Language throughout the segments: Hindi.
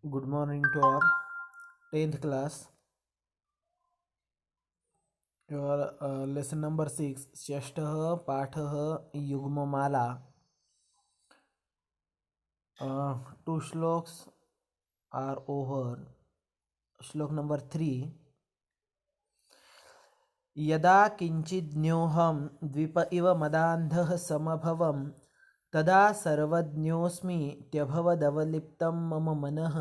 Good morning to our 10th class. Your lesson number 6, षष्ठः पाठः युग्ममाला. Two shloks are over. Shlok number 3. यदा किञ्चिज्ञोऽहं द्विप इव मदान्धः समभवं तदा सर्वज्ञोऽस्मीत्यभवदवलिप्तं मम मनः.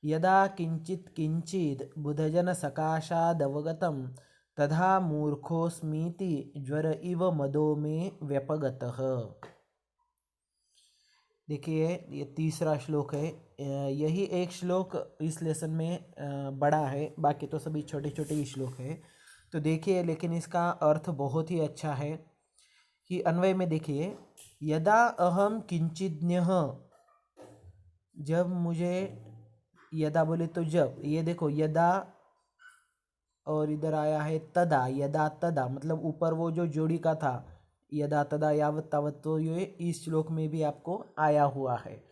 यदा किञ्चित् किञ्चिद् बुधजनसकाशादवगतं तथा मूर्खोऽस्मीति ज्वर इव मदो में व्यपगतः. देखिए, ये तीसरा श्लोक है. यही एक श्लोक इस लेसन में बड़ा है, बाकी तो सभी छोटे छोटे ही श्लोक है. तो देखिए, लेकिन इसका अर्थ बहुत ही अच्छा है कि अन्वय में देखिए, यदा अहम किंचिज्ञः, जब मुझे, यदा बोले तो जब, ये देखो यदा और इधर आया है तदा. यदा तदा मतलब ऊपर वो जो जोड़ी का था, यदा तदा यावत तावत, तो ये इस श्लोक में भी आपको आया हुआ है,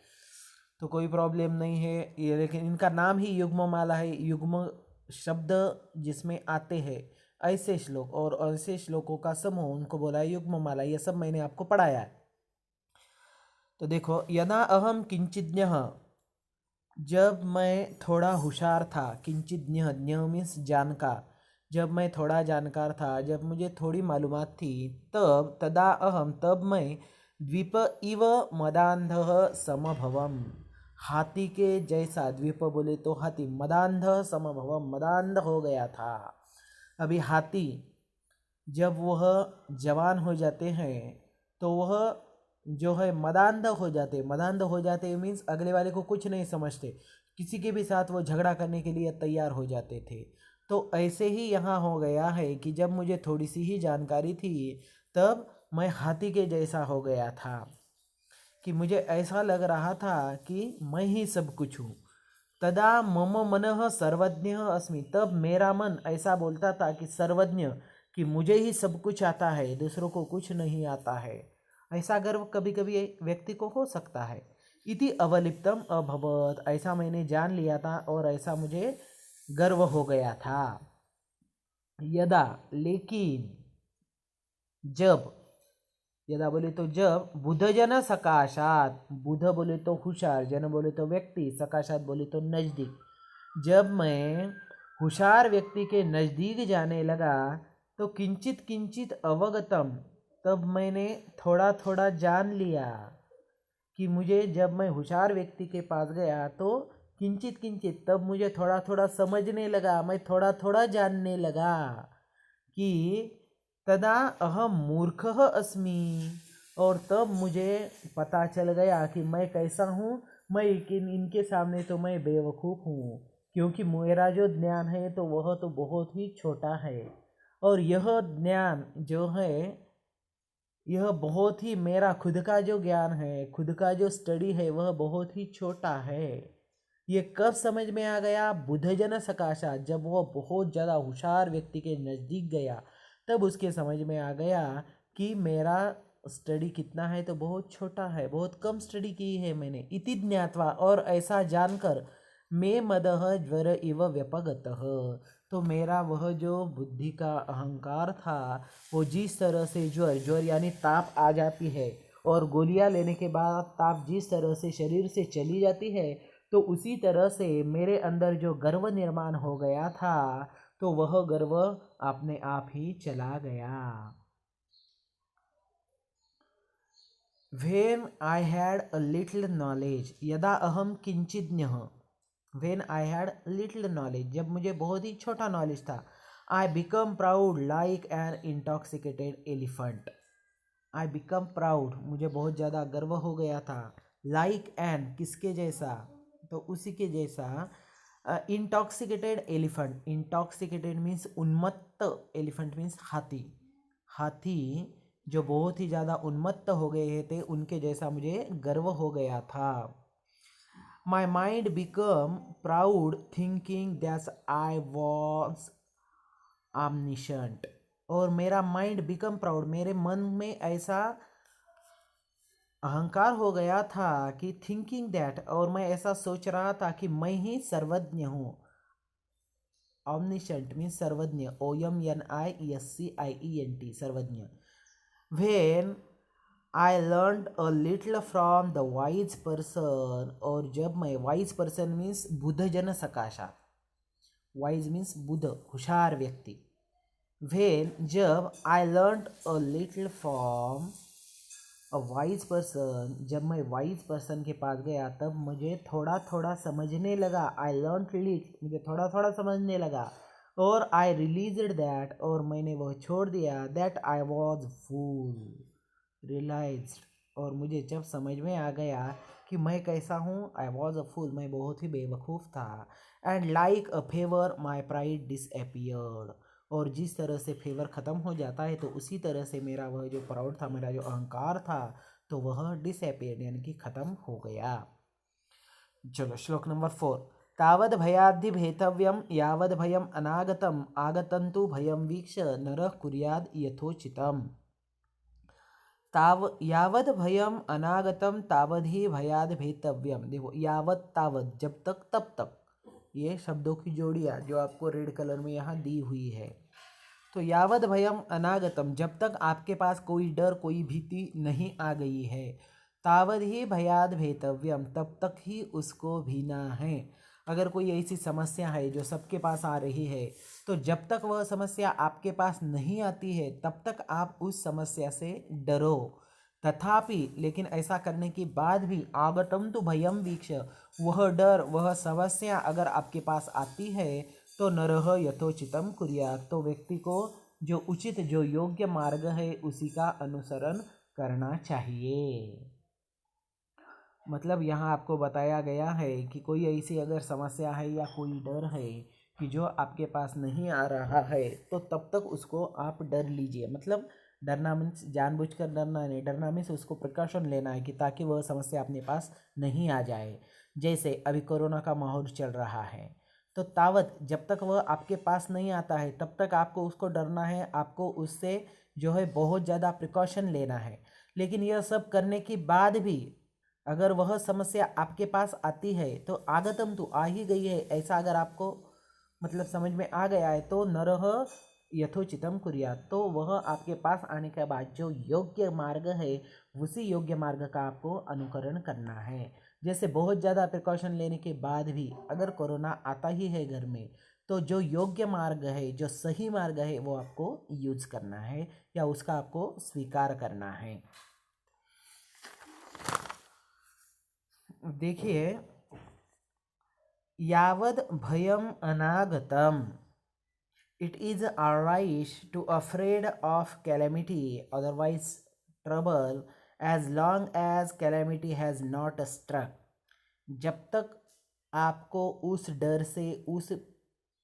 तो कोई प्रॉब्लम नहीं है ये. लेकिन इनका नाम ही युग्ममाला है. युग्म शब्द जिसमें आते हैं ऐसे श्लोक और ऐसे श्लोकों का समूह, उनको बोला है युग्ममाला. ये सब मैंने आपको पढ़ाया है. तो देखो, यदा अहम किंचिज्ञः, जब मैं थोड़ा होशियार था. किंचिज्ञः, ज्ञ मीन्स जानकार. जब मैं थोड़ा जानकार था, जब मुझे थोड़ी मालूमात थी, तब तदा अहम, तब मैं द्वीप इव मदान्धः समभवम, हाथी के जैसा. द्वीप बोले तो हाथी. मदान्धः समभवम, मदान्ध हो गया था. अभी हाथी जब वह जवान हो जाते हैं तो वह जो है मदान्ध हो जाते. मदान्ध हो जाते मीन्स अगले वाले को कुछ नहीं समझते, किसी के भी साथ वो झगड़ा करने के लिए तैयार हो जाते थे. तो ऐसे ही यहाँ हो गया है कि जब मुझे थोड़ी सी ही जानकारी थी तब मैं हाथी के जैसा हो गया था, कि मुझे ऐसा लग रहा था कि मैं ही सब कुछ हूँ. तदा मम मनः सर्वज्ञ अस्मि, तब मेरा मन ऐसा बोलता था कि सर्वज्ञ, कि मुझे ही सब कुछ आता है, दूसरों को कुछ नहीं आता है. ऐसा गर्व कभी कभी व्यक्ति को हो सकता है. इति अवलिप्तम अभवत, ऐसा मैंने जान लिया था और ऐसा मुझे गर्व हो गया था. यदा, लेकिन, जब, यदा बोले तो जब, बुधजन सकाशात, बुध बोले तो होशियार, जन बोले तो व्यक्ति, सकाशात बोले तो नज़दीक. जब मैं होशियार व्यक्ति के नज़दीक जाने लगा तो किंचित किंचित अवगतम, तब मैंने थोड़ा थोड़ा जान लिया. कि मुझे, जब मैं होशियार व्यक्ति के पास गया तो किंचित किंचित, तब मुझे थोड़ा थोड़ा समझने लगा, मैं थोड़ा थोड़ा जानने लगा कि तदा अहम मूर्खः अस्मि, और तब मुझे पता चल गया कि मैं कैसा हूँ. मैं इनके सामने तो मैं बेवकूफ़ हूँ, क्योंकि मेरा जो ज्ञान है तो वह तो बहुत ही छोटा है, और यह ज्ञान जो है यह बहुत ही, मेरा खुद का जो ज्ञान है, खुद का जो स्टडी है, वह बहुत ही छोटा है. ये कब समझ में आ गया? बुधजन सकाशा, जब वह बहुत ज़्यादा होशियार व्यक्ति के नज़दीक गया तब उसके समझ में आ गया कि मेरा स्टडी कितना है, तो बहुत छोटा है, बहुत कम स्टडी की है मैंने. इति ज्ञात्वा, और ऐसा जानकर, मे मदः ज्वर इव व्यपगतः, तो मेरा वह जो बुद्धि का अहंकार था, वो जिस तरह से ज्वर, ज्वर यानी ताप आ जाती है, और गोलियां लेने के बाद ताप जिस तरह से शरीर से चली जाती है, तो उसी तरह से मेरे अंदर जो गर्व निर्माण हो गया था, तो वह गर्व अपने आप ही चला गया. When I had a little knowledge, यदा अहम किंचिज्ञः, when I had little knowledge, जब मुझे बहुत ही छोटा नॉलेज था, I become proud like an intoxicated elephant. I become proud, मुझे बहुत ज़्यादा गर्व हो गया था. like an, किसके जैसा, तो उसी के जैसा. इंटॉक्सिकेटेड एलिफेंट, इंटॉक्सिकेटेड मीन्स उन्मत्त, एलिफेंट मीन्स हाथी. हाथी जो बहुत ही ज़्यादा उन्मत्त हो गए थे, उनके जैसा मुझे गर्व हो गया था. My mind become proud thinking that I was omniscient, और मेरा माइंड बिकम प्राउड, मेरे मन में ऐसा अहंकार हो गया था कि थिंकिंग दैट, और मैं ऐसा सोच रहा था कि मैं ही सर्वज्ञ हूँ। ऑमनिशेंट मीन्स सर्वज्ञ, OMNISCIENT, सर्वज्ञ। When I learn a little from the wise person, और जब मैं, वाइज पर्सन मीन्स बुद्ध जन सकाशा, वाइज मीन्स बुद्ध, होशियार व्यक्ति। व्हेन, जब I learn a little from a wise person, जब मैं वाइज पर्सन के पास गया तब मुझे थोड़ा थोड़ा समझने लगा। आई लर्न लिट, मुझे थोड़ा थोड़ा समझने लगा। और आई रिलीज्ड दैट, और मैंने वह छोड़ दिया। That I was fool, realised, और मुझे जब समझ में आ गया कि मैं कैसा हूँ, आई वॉज अ फूल, मैं बहुत ही बेवकूफ़ था। And like a favour my pride disappeared, और जिस तरह से फेवर ख़त्म हो जाता है तो उसी तरह से मेरा वह जो प्राउड था, मेरा जो अहंकार था, तो वह डिसअपियर्ड यानी कि ख़त्म हो गया। चलो श्लोक नंबर 4। तावद् भयाद्धि भेतव्यम यावद् भयम अनागतम आगतंतु भयम वीक्ष नरः कुर्याद् यथोचितम। यावद भयम अनागतम तावद ही भयाद भेतव्यम। देखो, यावत तावत, जब तक तब तक, ये शब्दों की जोड़ियाँ जो आपको रेड कलर में यहाँ दी हुई है। तो यावद भयम अनागतम, जब तक आपके पास कोई डर, कोई भीति नहीं आ गई है, तावद ही भयाद भेतव्यम, तब तक ही उसको भीना है। अगर कोई ऐसी समस्या है जो सबके पास आ रही है, तो जब तक वह समस्या आपके पास नहीं आती है तब तक आप उस समस्या से डरो। तथापि, लेकिन ऐसा करने के बाद भी, आगतम तो भयम वीक्ष, वह डर, वह समस्या अगर आपके पास आती है तो नरह यथोचितम कुर्यात्, तो व्यक्ति को जो उचित, जो योग्य मार्ग है उसी का अनुसरण करना चाहिए। मतलब यहाँ आपको बताया गया है कि कोई ऐसी अगर समस्या है या कोई डर है कि जो आपके पास नहीं आ रहा है, तो तब तक उसको आप डर लीजिए। मतलब डरना मीन्स जानबूझकर डरना नहीं, डरना मीन्स उसको प्रिकॉशन लेना है कि ताकि वह समस्या अपने पास नहीं आ जाए। जैसे अभी कोरोना का माहौल चल रहा है, तो तावत, जब तक वह आपके पास नहीं आता है तब तक आपको उसको डरना है, आपको उससे जो है बहुत ज़्यादा प्रिकॉशन लेना है। लेकिन यह सब करने के बाद भी अगर वह समस्या आपके पास आती है तो आगतम तो आ ही गई है, ऐसा अगर आपको मतलब समझ में आ गया है, तो नरह यथोचितम कुर्यात्, तो वह आपके पास आने के बाद जो योग्य मार्ग है उसी योग्य मार्ग का आपको अनुकरण करना है। जैसे बहुत ज़्यादा प्रिकॉशन लेने के बाद भी अगर कोरोना आता ही है घर में, तो जो योग्य मार्ग है, जो सही मार्ग है, वो आपको यूज करना है या उसका आपको स्वीकार करना है। देखिए, यावद भयम अनागतम, it is alright to afraid of calamity, otherwise trouble, as long as calamity has not struck। जब तक आपको उस डर से, उस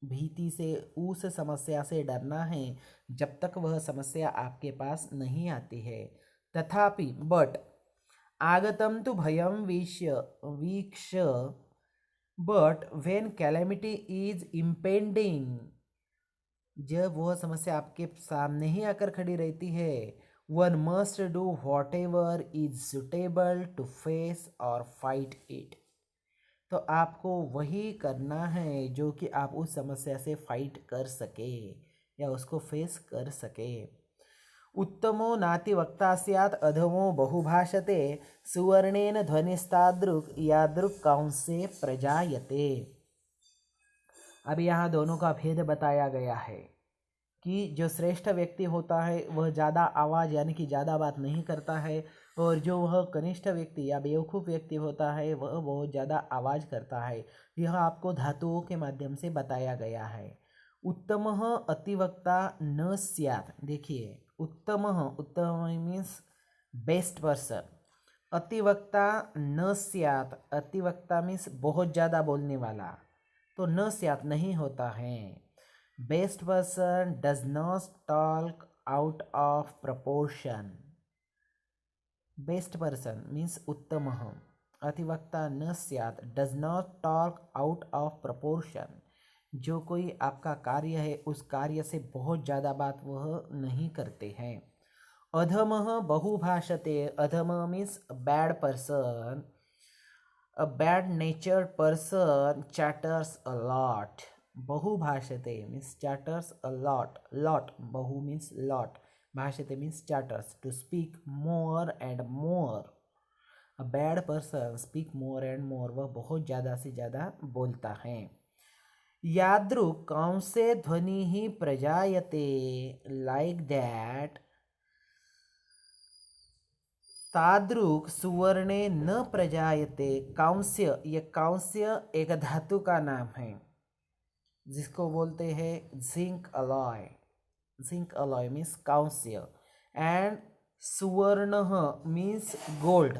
भीति से, उस समस्या से डरना है, जब तक वह समस्या आपके पास नहीं आती है। तथापि, बट, आगतम तो भयम वीक्ष, but when calamity is impending, जब वह समस्या आपके सामने ही आकर खड़ी रहती है, one must do whatever is suitable to face और फाइट इट, तो आपको वही करना है जो कि आप उस समस्या से फाइट कर सके या उसको फेस कर सके। उत्तमो नाति वक्ता स्यात् अधमो बहुभाषते, सुवर्णेन ध्वनिस्तादृक् यादृक् कांसे प्रजायते। अब यहाँ दोनों का भेद बताया गया है कि जो श्रेष्ठ व्यक्ति होता है वह ज़्यादा आवाज़ यानी कि ज़्यादा बात नहीं करता है, और जो वह कनिष्ठ व्यक्ति या बेवकूफ़ व्यक्ति होता है वह बहुत ज़्यादा आवाज़ करता है। यह आपको धातुओं के माध्यम से बताया गया है। उत्तमः अतिवक्ता न स्यात्, देखिए, उत्तमः, उत्तम मीन्स बेस्ट पर्सन, अतिवक्ता न स्यात्, अतिवक्ता मीन्स बहुत ज़्यादा बोलने वाला, तो न स्यात् नहीं होता है। Best person does not talk out of proportion, best person means उत्तम, अतिवक्ता न स्यात् does not talk out of proportion, जो कोई आपका कार्य है उस कार्य से बहुत ज़्यादा बात वह नहीं करते हैं। अधमः बहुभाषते. अधम means a bad person. A bad natured person chatters a lot. Bahubhashate means chatters a lot. Lot. Bahu means lot. Bhashate means chatters. To speak more and more. A bad person speak more and more. वह बहुत ज़्यादा से ज़्यादा बोलता है. यादृक् कांसे ध्वनि ही प्रजायते. Like that. तादृक सुवर्णे न प्रजायते. कांस्य, ये कांस्य एक धातु का नाम है जिसको बोलते हैं zinc alloy. Zinc alloy means कांस्य एंड सुवर्ण मीन्स गोल्ड.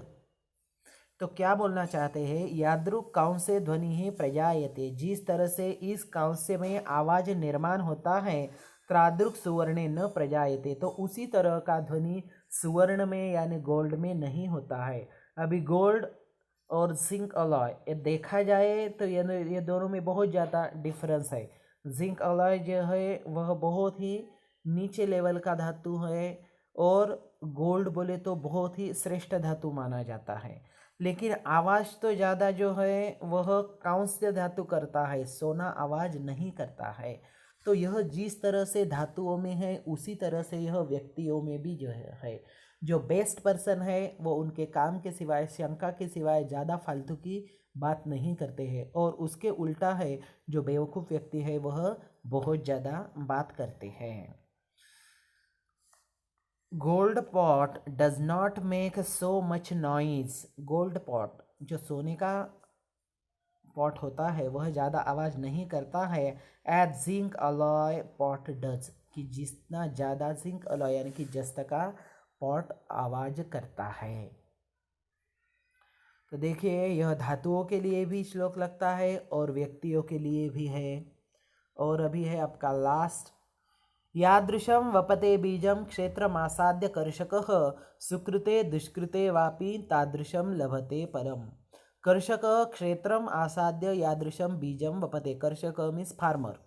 तो क्या बोलना चाहते हैं, यादृक कांस्य ध्वनि ही प्रजायते, जिस तरह से इस कांस्य में आवाज निर्माण होता है, तादृक सुवर्णे न प्रजायते, तो उसी तरह का ध्वनि सुवर्ण में यानी गोल्ड में नहीं होता है. अभी गोल्ड और जिंक अलॉय ये देखा जाए तो ये दोनों में बहुत ज़्यादा डिफरेंस है. जिंक अलॉय जो है वह बहुत ही नीचे लेवल का धातु है और गोल्ड बोले तो बहुत ही श्रेष्ठ धातु माना जाता है. लेकिन आवाज़ तो ज़्यादा जो है वह कांस्य धातु करता है, सोना आवाज़ नहीं करता है. तो यह जिस तरह से धातुओं में है उसी तरह से यह व्यक्तियों में भी जो है जो बेस्ट पर्सन है वो उनके काम के सिवाय, शंका के सिवाय ज़्यादा फालतू की बात नहीं करते हैं. और उसके उल्टा है जो बेवकूफ़ व्यक्ति है वह बहुत ज़्यादा बात करते हैं. Gold pot does not make so much noise. Gold pot जो सोने का पॉट होता है वह ज़्यादा आवाज़ नहीं करता है. As zinc alloy pot does, कि जितना ज़्यादा जिंक अलॉय यानी कि जस्त का पॉट आवाज़ करता है. तो देखिए यह धातुओं के लिए भी श्लोक लगता है और व्यक्तियों के लिए भी है. और अभी है आपका लास्ट. यादृशं वपते बीजं क्षेत्रमासाद्य कर्षकः सुकृते दुष्कृते वापि तादृशं लभते परम. कर्षक क्षेत्रम आसाद्य यादृशम बीजम वपते. कर्षक मीन्स फार्मर.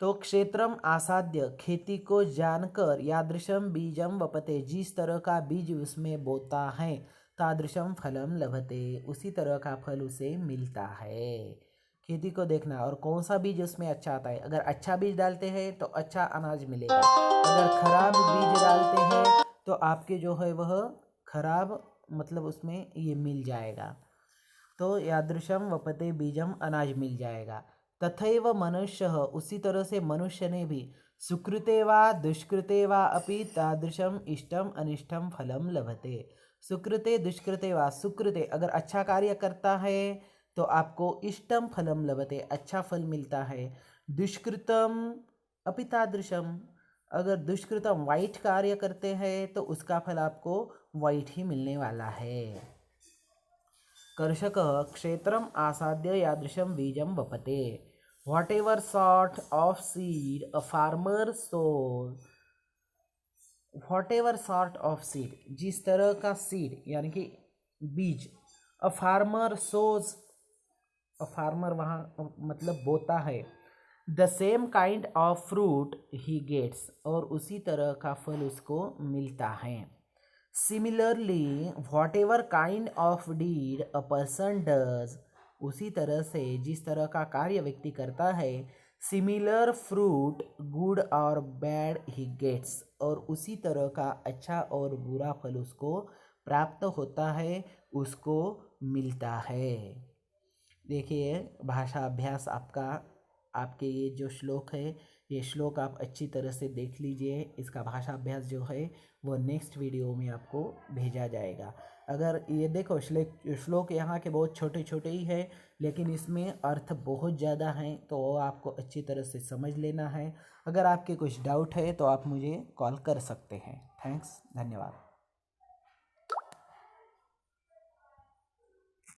तो क्षेत्रम आसाद्य खेती को जानकर, यादृशम बीजम वपते जिस तरह का बीज उसमें बोता है, तादृशम फलम लभते उसी तरह का फल उसे मिलता है. खेती को देखना और कौन सा बीज उसमें अच्छा आता है. अगर अच्छा बीज डालते हैं तो अच्छा अनाज मिलेगा. अगर खराब बीज डालते हैं तो आपके जो है वह खराब मतलब उसमें ये मिल जाएगा. तो यादृशम वपते बीजम अनाज मिल जाएगा. तथैव मनुष्य, उसी तरह से मनुष्य ने भी सुकृते वा दुष्कृते वा अपि तादृशम इष्टम अनिष्टम फलम लभते. सुकृते दुष्कृते वा, सुकृते अगर अच्छा कार्य करता है तो आपको इष्टम फलम लभते अच्छा फल मिलता है. दुष्कृतम अपि तादृशम, अगर दुष्कृतम वाइट कार्य करते हैं तो उसका फल आपको वाइट ही मिलने वाला है. कर्षक क्षेत्रम आसाद्य यादृशम बीजम वपते. Whatever sort of seed a farmer sows, whatever sort of seed जिस तरह का सीड यानी कि बीज, अ फार्मर सोज, अ फार्मर वहाँ मतलब बोता है, the same kind of fruit ही गेट्स और उसी तरह का फल उसको मिलता है. Similarly whatever kind of deed a person does, उसी तरह से जिस तरह का कार्य व्यक्ति करता है, सिमिलर फ्रूट गुड और बैड ही गेट्स और उसी तरह का अच्छा और बुरा फल उसको प्राप्त होता है, उसको मिलता है. देखिए भाषा अभ्यास आपका, आपके ये जो श्लोक है ये श्लोक आप अच्छी तरह से देख लीजिए. इसका भाषा अभ्यास जो है वो नेक्स्ट वीडियो में आपको भेजा जाएगा. अगर ये देखो श्लोक यहाँ के बहुत छोटे छोटे ही है लेकिन इसमें अर्थ बहुत ज़्यादा हैं तो वो आपको अच्छी तरह से समझ लेना है. अगर आपके कुछ डाउट है तो आप मुझे कॉल कर सकते हैं. थैंक्स, धन्यवाद.